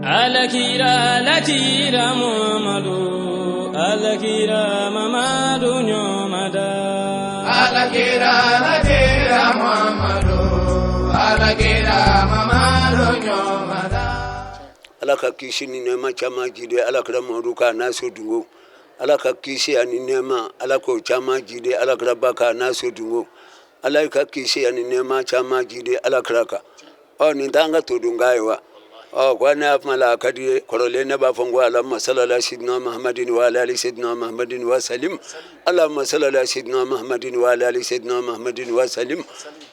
Alakira Muhammadu, Alakira Mamadu Nyomada. Alakira Muhammadu, Alakira Mamadu Nyomada. Alaka kishi ni nema chama jide, alakira moruka naso dungo. Alaka kishi ani nema, alako chama jide, alakira baka naso dungo. Alaka kishi ani nema chama jide, alakiraka. Nintanga tudungaiwa. Kwana afmala kadi korolene ba fongo Allahumma salli ala sayyidina Muhammadin wa ala ali sayyidina Muhammadin wa sallim. Allahumma salli ala sayyidina Muhammadin wa ala ali sayyidina Muhammadin wa sallim.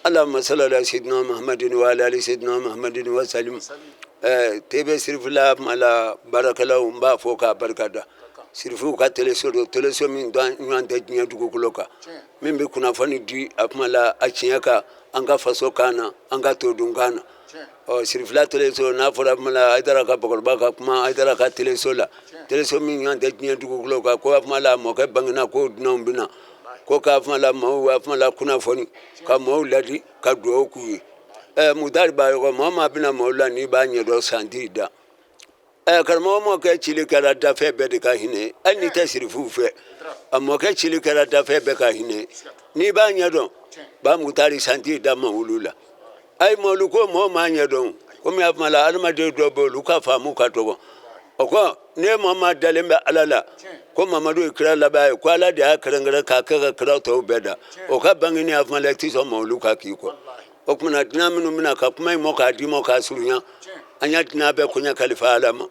Allahumma salli ala sayyidina Muhammadin wa ala ali sayyidina Muhammadin wa sallim. Tebe sirfula mala barakallahu mba foka barkada. Sirfu ka teleso min dan nyande nya dugo kuloka. Mimbe kuna fani di afmala achinyaka anga faso kana anga todungana. Sirfla teleso na fora mala aidara ka bogorba ka kuma aidara ka teleso la teleso min yan de nya dugo kuloka ko afmala mo ka bangna ko dunombina ko ka afmala mo afmala kuna foni ka mo ladi ka do ku mudar ba ko mo ma bina mo la ni ba nya do sandida karmo mo ka chili kala da fe be de ka hine ani ta sirfu fe mo ka chili kala da fe be ka hine ni ba nya do ba mutari sandida ma ulula ay moluko mo manya don ko mi afmala alma de do bo luka famu ka to ko ne mama dalembe alala ko mamadu ikra la ba ko ala de akarangara ka ka kra to beda o ka bangini afmala ti so moluka ki ko o kuma na minu mina ka kuma mo ka di mo ka surunya anya tina be kunya khalifa alama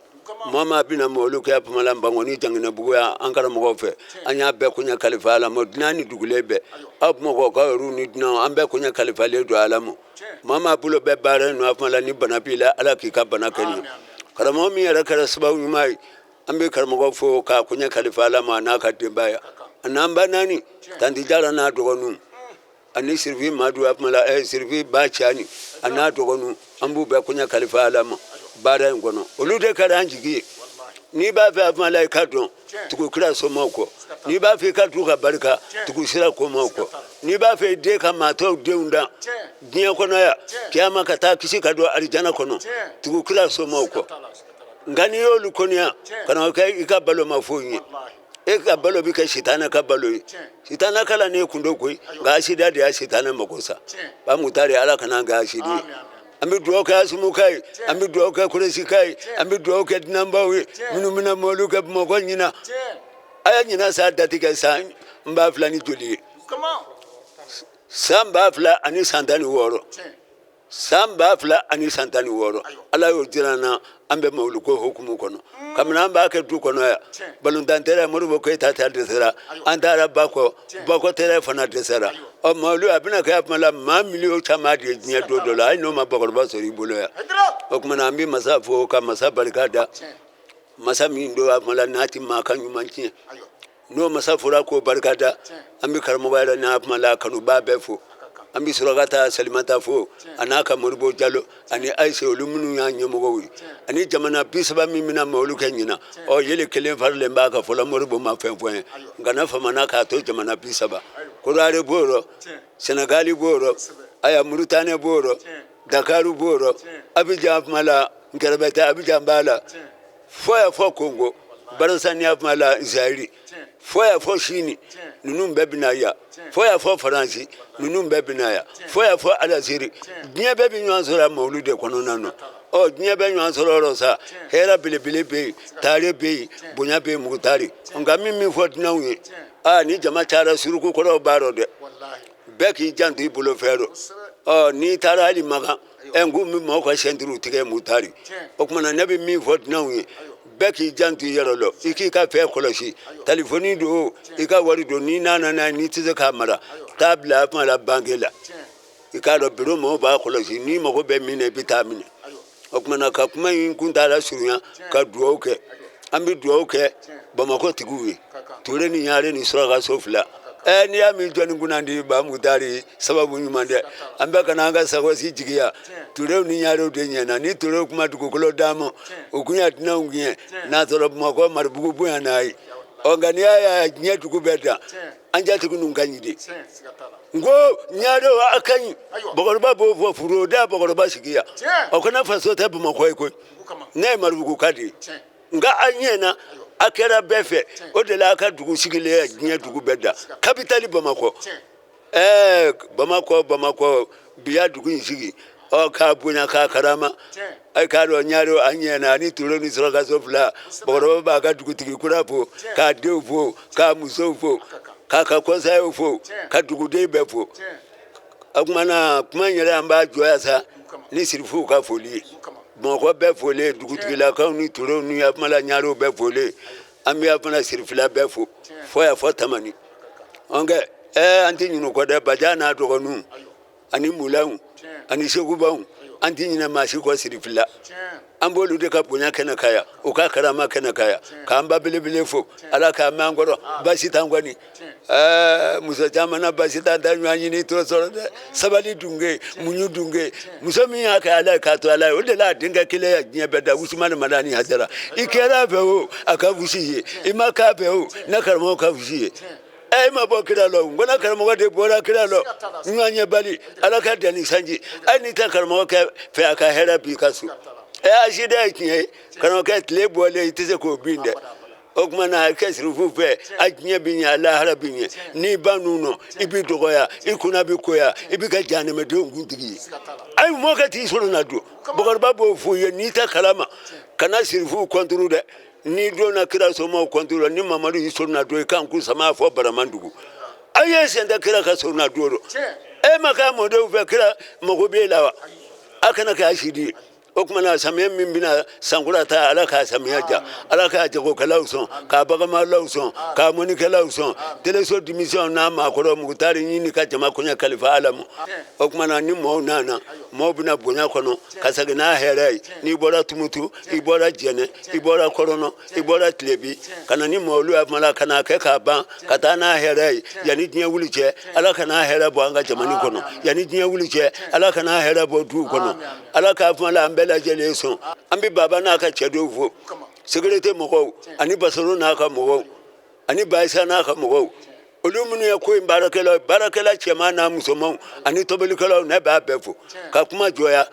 mama bina moluka afmala bangoni jangina buya ankara mo fe anya be kunya khalifa alama dinani dugulebe ab mo ko ka ru ni dina ambe kunya khalifa le do alama mama bulo be bare no afmala ni bana bila ala ki ka bana kani karamo mi yara kara sababu mai ambe karamo go fo ka kunya khalifa alama na ka dembaya anamba nani tandi jara na dogonu ani sirvi madu afmala sirvi ba chani ana dogonu ambu be kunya khalifa alama bare ngono olude kara anjigi ni ba fe afmala ka don tuku kira so moko ni ba fe ka tuka barka tuku sira ko moko ni ba fe de ka mato de unda dinya kono ya kiyama ka ta kisi ka do aljana kono tuku kira so moko ngani yolu konya kana ka ika balo mafunyi ka balo bika shitana ka balo shitana kala ne kundo koi ga shida da shitana makosa ba mutare ala kana ga shidi ambi duo ka sumu kai ambi duo ka kuresi kai ambi duo ka dinambawe minu mina moluka moko nyina aya nyina sa datika sa mba fulani joli samba fula ani santani woro samba fula ani santani woro ala yo jirana ambe mawluko hukumu kono kamna amba ka du kono ya balundan tere morubo ko tata desera andara bako tere fana desera o mawlu abina ka mala ma milio chama de nya do dola ay no ma bakor ba sori bolo ya o kuma na ambi masafo ka masabarikada masamindo amala nati makanyu manchi no masafura ko barkada ambi karmo bayra na amala kanu babefo ambi suragata salimata fo anaka murbo jalo ani aise olumunu ya nyemogo ani jamana bisaba mimina mawlu kenyina o yele kelen farle mbaka fola murbo ma fenfon ngana famana ka to jamana bisaba kurare boro senegali boro aya murutane boro dakaru boro abidjan mala ngerbeta abidjan bala foya fo kongo barasani mala zairi foya fo shini nunum bebinaya foya fo faransi nunum bebinaya foya fo alasiri dinya bebi nyansora mawlude kono nano o dinya be nyansora rosa hera bilibili be tare be bunya be mugutari ngami mi fo dinawe ni jama tara suruku ko baro de beki jantu ibulo fero ni tara ali maga engu mi mo ko sendru tige mutari o kuma na nabi mi fo dinawe beki jantu yerolo iki ka fe kolosi telefoni do ika wari do ni nana na ni tize kamera tabla mala bangela ika do biro mo ba kolosi ni mo ko be mine vitamine okmana ka kuma yin kunta la surunya ka duoke ambi duoke ba mako tiguwe tore ni yare ni sura ga sofla ni ami joni gunandi ba mutari sababu nyumande amba kana ga sago si jigiya tore ni yare de nyana ni tore kuma dugukolo damo okunya tinangiye na toro mako marbugu buya nai Ongania ya nyetuku beda. Anja tukunu nganyide. Ngo nyado akanyi. Bogoroba bo furoda bogoroba sikia. Okona faso tebu makoy. Ne marugu kadi. Nga anyena akera befe odela aka dugu sigile ya nyetuku beda. Capitali Bamako. Bamako biya dugu sigi. O ka bunya ka karama ai ka ro nyaro anyena ni tulo ni sura ka sofla boro ba ka dugutiki kurapo ka deufo ka musofo ka kosa ufo ka dugude befo agmana kumanyere amba joya sa ni sirifu ka foli mo ko be foli dugutiki la ka ni tulo ni amala nyaro be foli ami afana sirifla befo fo ya fo tamani onge anti nyunu ko de bajana to konu ani mulau ani segubaun anti nyina mashiko sirifla ambolu de ka punya kana kaya o ka karama kana kaya ka amba bilebile fo ala ka mangoro basita ngwani musa jamana basita danyanyi ni to so sabali dunge munyu dunge musomi aka ala ka to ala o de la dinga kile ya nyebeda usman madani hazara ikera be o aka busiye imaka be o na karamo ka busiye ma kira lo ngona karamo de bora kira lo nyanya bali alaka dani sanji ani ta karamo ka fe aka hera bi kasu ashida kinye karamo ka tle bole itise ko binde okmana kesru fufe ajnya binya la harabinya ni banuno ibi dogoya ikuna bikoya ibi ka jane medo ngundigi ay mo ka ti solo na do bogor babo fu ye ni ta kalama kana sirfu kontrole ni dona kira soma kontrole ni mamadu isona do kan ku sama fo baramandugu aye senda kira ka sona do maka modo fe kira magobe lawa akana ka ashidi okmana samem mimbina sangura ta alaka samiyaja alaka jago kalauson ka bagama lauson ka monika lauson teleso dimission na makoro mugutari nyini ka jama kunya khalifa alamu okmana ni mo nana mo bina bonya kono kasagina here ni bora tumutu ibora jene ibora korono ibora tlebi kana ni mo lu amala kana ke ka ba katana here yani dinya wuliche alaka na here bo anga jama ni kono yani dinya wuliche alaka na here bo du kono alaka amala la jeleson ambi baba na ka chedovo security mo ani basoro na ka mo ani baisa na ka mo olumunu ya ko barakela chema na musomo ani tobelikala na ba befo ka kuma joya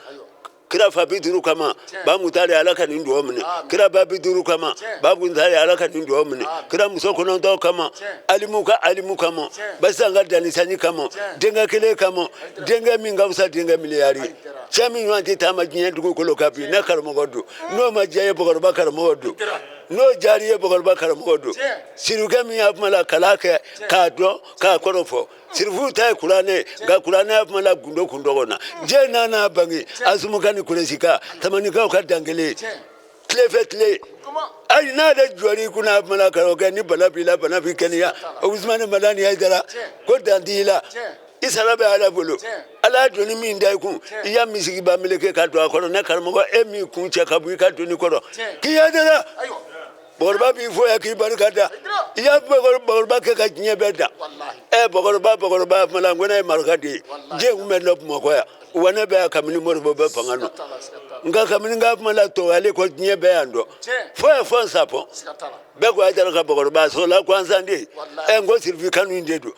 kira fabiduru kama ba mutari alaka ni ndo omne kira babiduru kama babu ndari alaka ni ndo omne kira musoko ndo kama alimu kama basanga danisani kama denga kile kama denga minga usa denga miliari chami nwanti tama jinye duko koloka bi na karmogodo no majaye bogor bakar mogodo no jariye bogor bakar mogodo sirugami apmala kalake kadro ka korofo sirfu tay kulane ga kulane apmala gundo kundogona je nana bangi azumukani kulesika tamanika ka dangele tlefetle ay na da jori kuna apmala karoga ni balabila banabi kenya Usman Madani Haidara ko dandila isarabe ala bolo ala doni min dai ku iya misigi ba meleke ka to akoro na karmo emi ku che ka bu ka to ni koro ki ya dara borba bi fo ya ki barkada iya borba ke ka nye beda borba malangona markadi je umelo mo ko ya wana ba kamini morbo ba pangano nga kamini nga mala to ale ko nye be ando fo sapo be ko ajara ka borba so la kwanza ndi ngo sirvi kanu ndedu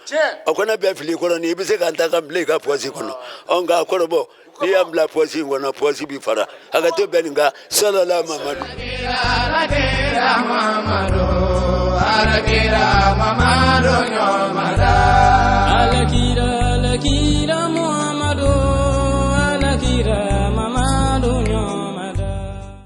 akona be fili ko ni bise ka ntaka ble ka posi kono onga korobo ni amla posi ngona posi bi fara aga to be nga sallallahu mamadu alakira mamadu nyomada alakira muhammadu alakira